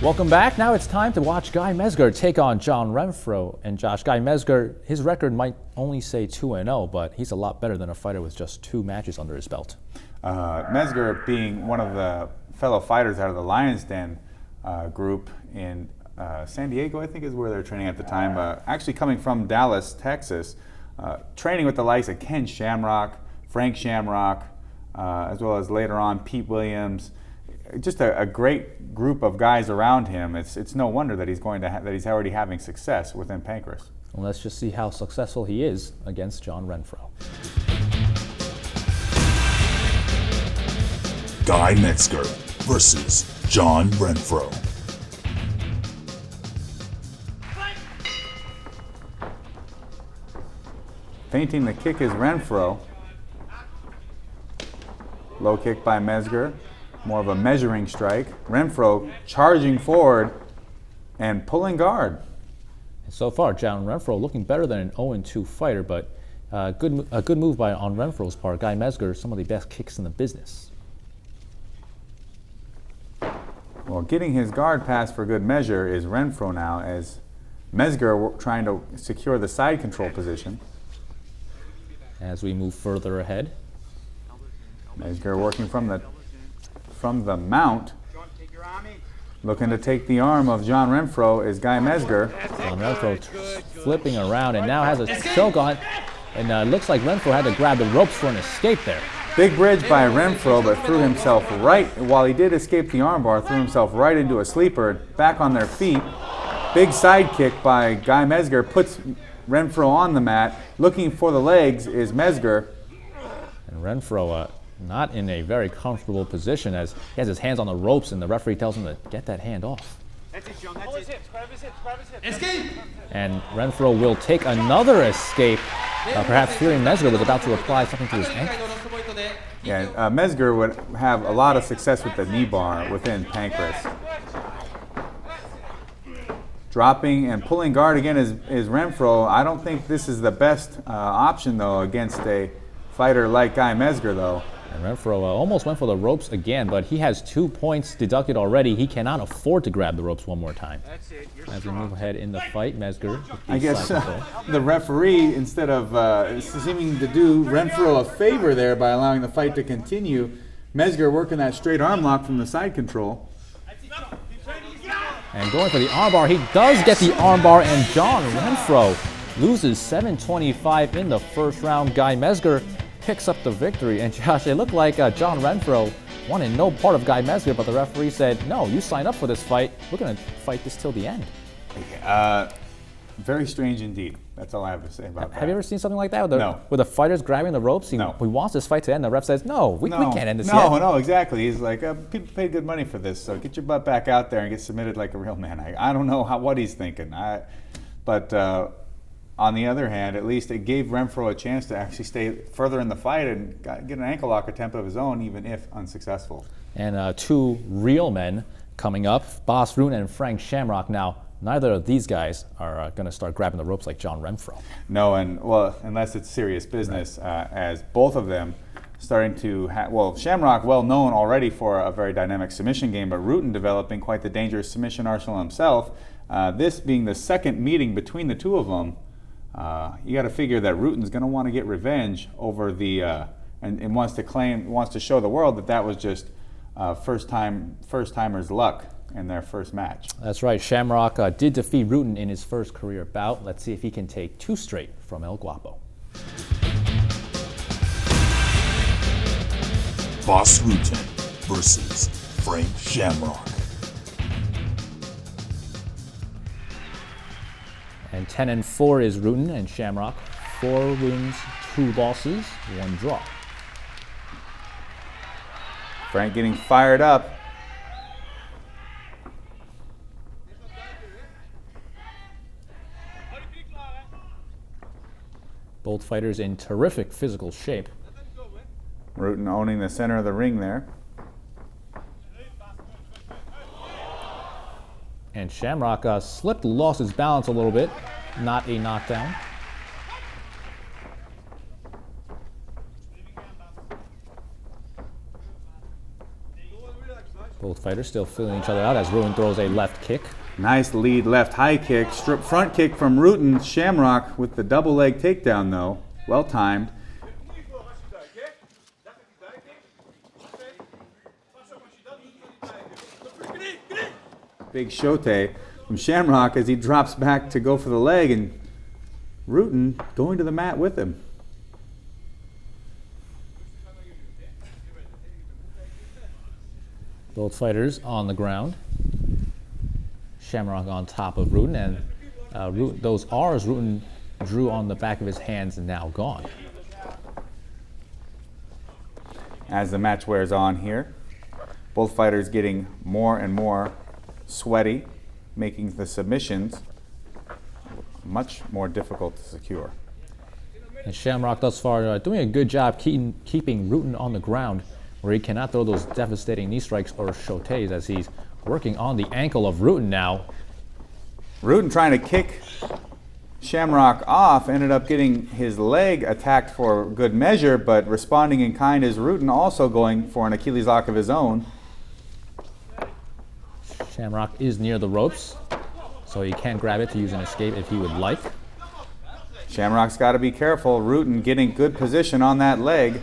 Welcome back. Now it's time to watch Guy Mezger take on John Renfro. And Josh, Guy Mezger, his record might only say 2-0, but he's a lot better than a fighter with just 2 matches under his belt. Mezger, being one of the fellow fighters out of the Lions Den group in San Diego, I think is where they're training at the time, actually coming from Dallas, Texas, training with the likes of Ken Shamrock, Frank Shamrock, as well as later on Pete Williams. Just a great group of guys around him. It's no wonder that he's already having success within Pancrase. Well, let's just see how successful he is against John Renfro. Guy Mezger versus John Renfro. Feinting the kick is Renfro. Low kick by Mezger. More of a measuring strike. Renfro charging forward and pulling guard. So far, John Renfro looking better than an 0-2 fighter, but a good move on Renfro's part. Guy Mezger, some of the best kicks in the business. Well, getting his guard pass for good measure is Renfro now, as Mezger trying to secure the side control position. As we move further ahead. Mezger working from the mount, looking to take the arm of John Renfro is Guy Mezger. John Renfro flipping around and now has a choke on, and looks like Renfro had to grab the ropes for an escape there. Big bridge by Renfro, but threw himself right, while he did escape the armbar, threw himself right into a sleeper, back on their feet. Big side kick by Guy Mezger puts Renfro on the mat. Looking for the legs is Mezger. And Renfro not in a very comfortable position as he has his hands on the ropes and the referee tells him to get that hand off. Escape! And Renfro will take another escape, perhaps fearing Mezger was about to apply something to his ankle. Yeah, Mezger would have a lot of success with the knee bar within Pancrase. Dropping and pulling guard again is Renfro. I don't think this is the best option, though, against a fighter like Guy Mezger, though. And Renfro almost went for the ropes again, but he has 2 points deducted already. He cannot afford to grab the ropes one more time. As we move ahead in the fight, Mezger. I guess the referee, instead of seeming to do Renfro a favor there by allowing the fight to continue, Mezger working that straight arm lock from the side control. And going for the armbar, he does get the armbar, and John Renfro loses 7-25 in the first round. Guy Mezger picks up the victory. And Josh, it looked like John Renfro wanted no part of Guy Mezger, but the referee said, no, you signed up for this fight. We're going to fight this till the end. Very strange indeed. That's all I have to say about that. Have you ever seen something like that? No. With the fighters grabbing the ropes? He wants this fight to end. The ref says, no, we can't end this yet. No, exactly. He's like, people paid good money for this, so get your butt back out there and get submitted like a real man. I don't know what he's thinking. But on the other hand, at least it gave Renfro a chance to actually stay further in the fight and get an ankle lock attempt of his own, even if unsuccessful. And 2 real men coming up, Boss Rutten and Frank Shamrock. Now, neither of these guys are going to start grabbing the ropes like John Renfro. No, unless it's serious business, right. As both of them starting to Shamrock well known already for a very dynamic submission game, but Rutten developing quite the dangerous submission arsenal himself. This being the second meeting between the two of them, you got to figure that Rutten's going to want to get revenge over and wants to show the world that was just first timers luck in their first match. That's right. Shamrock did defeat Rutten in his first career bout. Let's see if he can take 2 straight from El Guapo. Boss Rutten versus Frank Shamrock. And 10-4 is Rutten, and Shamrock 4 wins, 2 losses, 1 draw. Frank getting fired up. Both fighters in terrific physical shape. Rutten owning the center of the ring there. And Shamrock lost his balance a little bit. Not a knockdown. Both Both fighters still feeling each other out as Rutten throws a left kick. Nice lead left high kick. Strip front kick from Rutten. Shamrock with the double leg takedown though. Well timed. Big shote from Shamrock as he drops back to go for the leg, and Rutten going to the mat with him. Both fighters on the ground. Shamrock on top of Rutten, and those R's Rutten drew on the back of his hands and now gone. As the match wears on here, both fighters getting more and more sweaty, making the submissions much more difficult to secure. And Shamrock thus far doing a good job keeping Rutten on the ground, where he cannot throw those devastating knee strikes or shotes, as he's working on the ankle of Rutten now. Rutten trying to kick Shamrock off, ended up getting his leg attacked for good measure, but responding in kind is Rutten also going for an Achilles lock of his own. Shamrock is near the ropes, so he can grab it to use an escape if he would like. Shamrock's got to be careful. Rutten getting good position on that leg.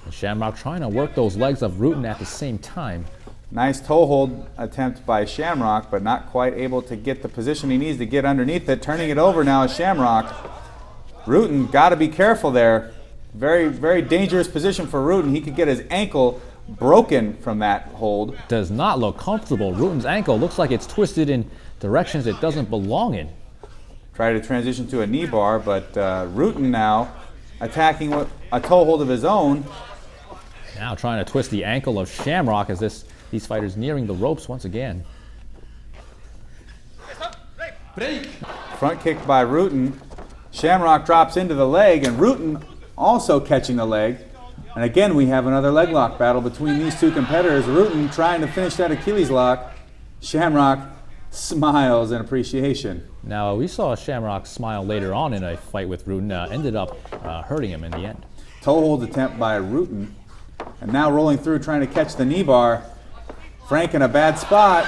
And Shamrock trying to work those legs of Rutten at the same time. Nice toe hold attempt by Shamrock, but not quite able to get the position he needs to get underneath it. Turning it over now is Shamrock. Rutten got to be careful there. Very, very dangerous position for Rutten. He could get his ankle broken from that hold. Does not look comfortable. Rutten's ankle looks like it's twisted in directions it doesn't belong in. Try to transition to a knee bar, but Rutten now attacking with a toe hold of his own. Now trying to twist the ankle of Shamrock as these fighters nearing the ropes once again. Front kick by Rutten. Shamrock drops into the leg, and Rutten also catching the leg. And again, we have another leg lock battle between these two competitors. Rutten trying to finish that Achilles lock. Shamrock smiles in appreciation. Now, we saw Shamrock smile later on in a fight with Rutten. Ended up hurting him in the end. Toe hold attempt by Rutten. And now rolling through, trying to catch the knee bar. Frank in a bad spot.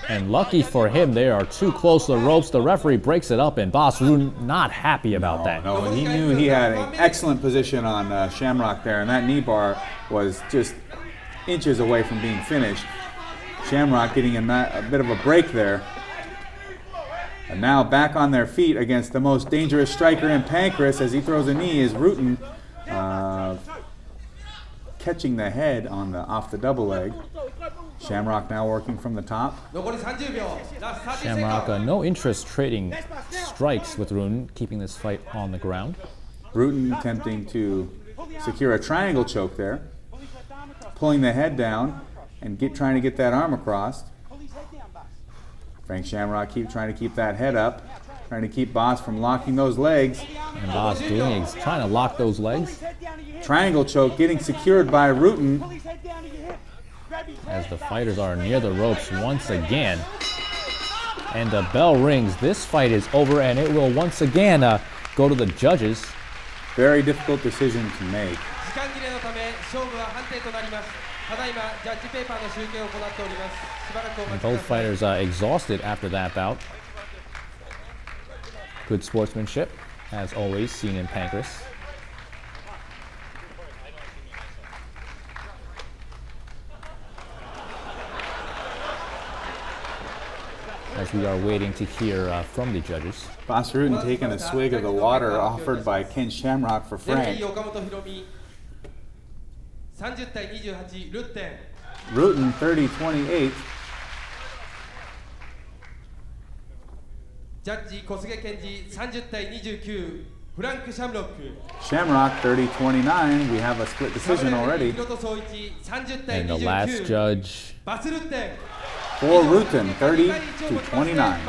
And lucky for him, they are too close to the ropes. The referee breaks it up, and Boss Rutten not happy about that. No, and he knew he had an excellent position on Shamrock there, and that knee bar was just inches away from being finished. Shamrock getting a bit of a break there. And now back on their feet against the most dangerous striker in Pancrase as he throws a knee is Rutten catching the head on off the double leg. Shamrock now working from the top. Shamrock, no interest trading strikes with Rutten, keeping this fight on the ground. Rutten attempting to secure a triangle choke there. Pulling the head down and trying to get that arm across. Frank Shamrock trying to keep that head up. Trying to keep Boss from locking those legs. And Boss doing is trying to lock those legs. Triangle choke getting secured by Rutten. As the fighters are near the ropes once again. And the bell rings. This fight is over, and it will once again go to the judges. Very difficult decision to make. And both fighters exhausted after that bout. Good sportsmanship, as always, seen in Pancrase. As we are waiting to hear from the judges. Boss Rutten taking a swig of the water offered by Ken Shamrock for Frank. Rutten 30-28. Shamrock 30-29. We have a split decision already. And the last judge for Rutten, 30-29.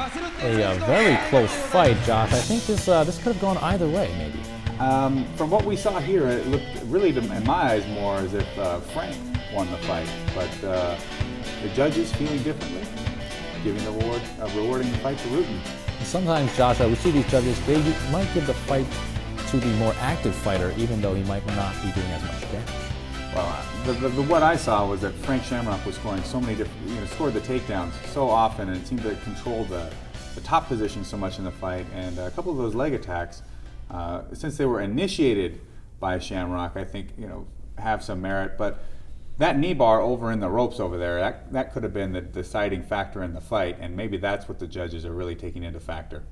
A very close fight, Josh. I think this could have gone either way, maybe. From what we saw here, it looked really, in my eyes, more as if Frank won the fight. But the judges feeling differently, giving the rewarding the fight to Rutten. Sometimes, Josh, we see these judges, they might give the fight to the more active fighter, even though he might not be doing as much damage. Well, what I saw was that Frank Shamrock was scoring so many different, scored the takedowns so often, and it seemed to control the top position so much in the fight. And a couple of those leg attacks, since they were initiated by Shamrock, I think have some merit. But that knee bar over in the ropes over there, that could have been the deciding factor in the fight, and maybe that's what the judges are really taking into factor.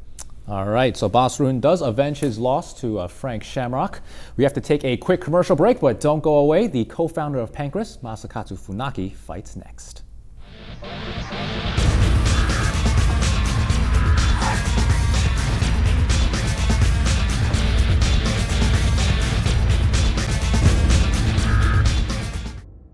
All right, so Boss Rutten does avenge his loss to Frank Shamrock. We have to take a quick commercial break, but don't go away. The co-founder of Pancrase, Masakatsu Funaki, fights next.